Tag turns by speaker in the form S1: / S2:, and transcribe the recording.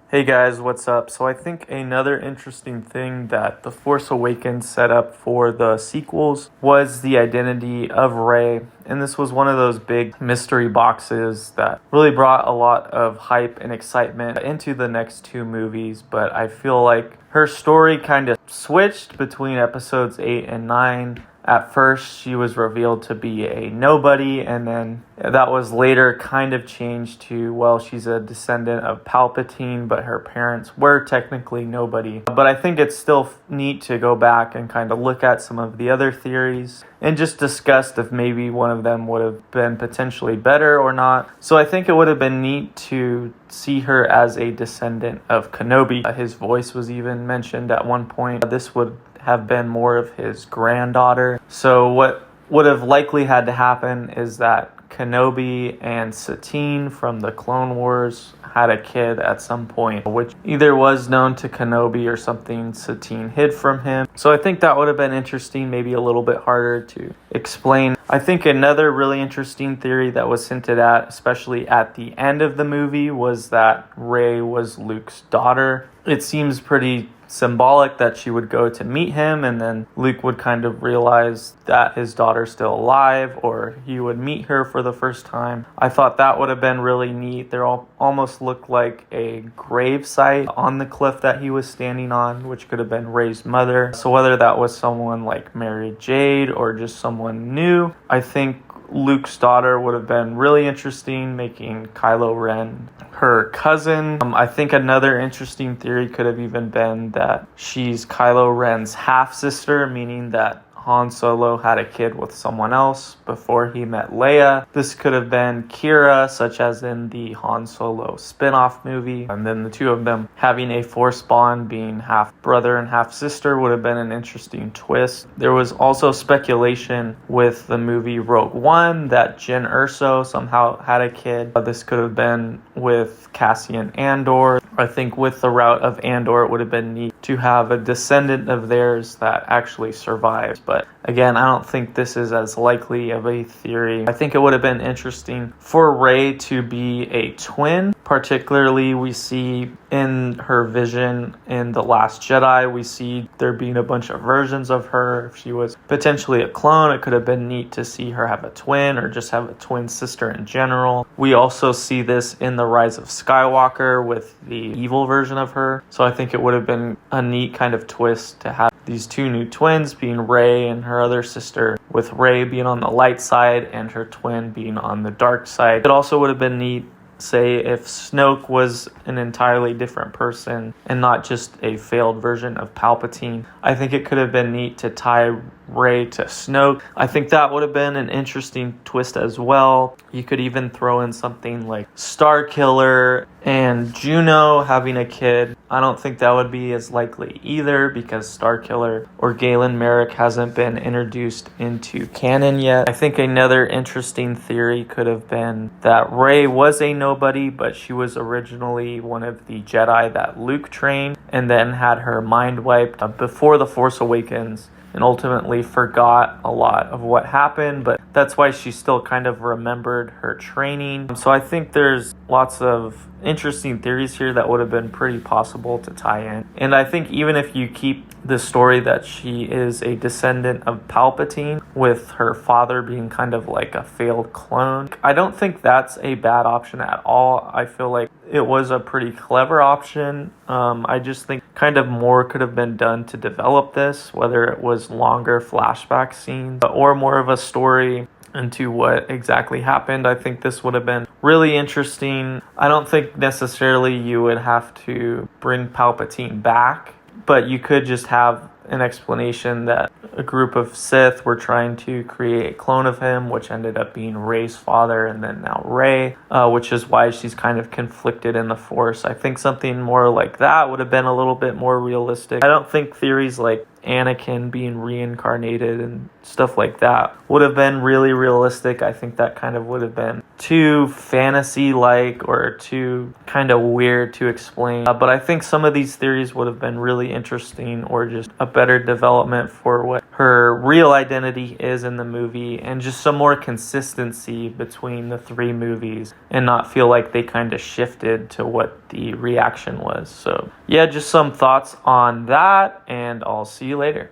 S1: Hey guys, what's up? So I think another interesting thing that The Force Awakens set up for the sequels was the identity of Rey. And this was one of those big mystery boxes that really brought a lot of hype and excitement into the next two movies. But I feel like her story kind of switched between episodes 8 and 9. At first, she was revealed to be a nobody, and then that was later kind of changed to, well, she's a descendant of Palpatine, but her parents were technically nobody. But I think it's still neat to go back and kind of look at some of the other theories and just discuss if maybe one of them would have been potentially better or not. So I think it would have been neat to see her as a descendant of Kenobi. His voice was even mentioned at one point. This would have been more of his granddaughter. So what would have likely had to happen is that Kenobi and Satine from the Clone Wars had a kid at some point, which either was known to Kenobi or something Satine hid from him. So I think that would have been interesting, maybe a little bit harder to explain. I think another really interesting theory that was hinted at, especially at the end of the movie, was that Rey was Luke's daughter. It seems pretty symbolic that she would go to meet him and then Luke would kind of realize that his daughter's still alive, or he would meet her for the first time. I thought that would have been really neat. They all almost looked like a grave site on the cliff that he was standing on, which could have been Rey's mother. So whether that was someone like Mary Jade or just someone new, I think Luke's daughter would have been really interesting, making Kylo Ren her cousin. I think another interesting theory could have even been that she's Kylo Ren's half-sister, meaning that Han Solo had a kid with someone else before he met Leia. This could have been Kira, such as in the Han Solo spin-off movie. And then the two of them having a Force bond, being half brother and half sister, would have been an interesting twist. There was also speculation with the movie Rogue One that Jyn Erso somehow had a kid. This could have been with Cassian Andor. I think with the route of Andor, it would have been neat to have a descendant of theirs that actually survives. But again, I don't think this is as likely of a theory. I think it would have been interesting for Rey to be a twin. Particularly, we see in her vision in The Last Jedi, we see there being a bunch of versions of her. If she was potentially a clone, it could have been neat to see her have a twin or just have a twin sister in general. We also see this in The Rise of Skywalker with the evil version of her. So I think it would have been a neat kind of twist to have these two new twins, being Rey and her other sister, with Rey being on the light side and her twin being on the dark side. It also would have been neat, say, if Snoke was an entirely different person and not just a failed version of Palpatine. I think it could have been neat to tie Rey to Snoke. I think that would have been an interesting twist as well. You could even throw in something like Starkiller and Juno having a kid. I don't think that would be as likely either, because Starkiller or Galen Merrick hasn't been introduced into canon yet. I think another interesting theory could have been that Rey was a nobody, but she was originally one of the Jedi that Luke trained and then had her mind wiped before The Force Awakens, and ultimately forgot a lot of what happened, but that's why she still kind of remembered her training. So I think there's lots of interesting theories here that would have been pretty possible to tie in. And I think even if you keep the story that she is a descendant of Palpatine, with her father being kind of like a failed clone, I don't think that's a bad option at all. I feel like it was a pretty clever option. I just think kind of more could have been done to develop this, whether it was longer flashback scenes or more of a story into what exactly happened. I think this would have been really interesting. I don't think necessarily you would have to bring Palpatine back, but you could just have an explanation that a group of Sith were trying to create a clone of him, which ended up being Rey's father and then now Rey, which is why she's kind of conflicted in the Force. I think something more like that would have been a little bit more realistic. I don't think theories like Anakin being reincarnated and stuff like that would have been really realistic. I think that kind of would have been too fantasy-like or too kind of weird to explain. But I think some of these theories would have been really interesting, or just a better development for what her real identity is in the movie, and just some more consistency between the three movies and not feel like they kind of shifted to what the reaction was. So yeah, just some thoughts on that, and I'll see you later.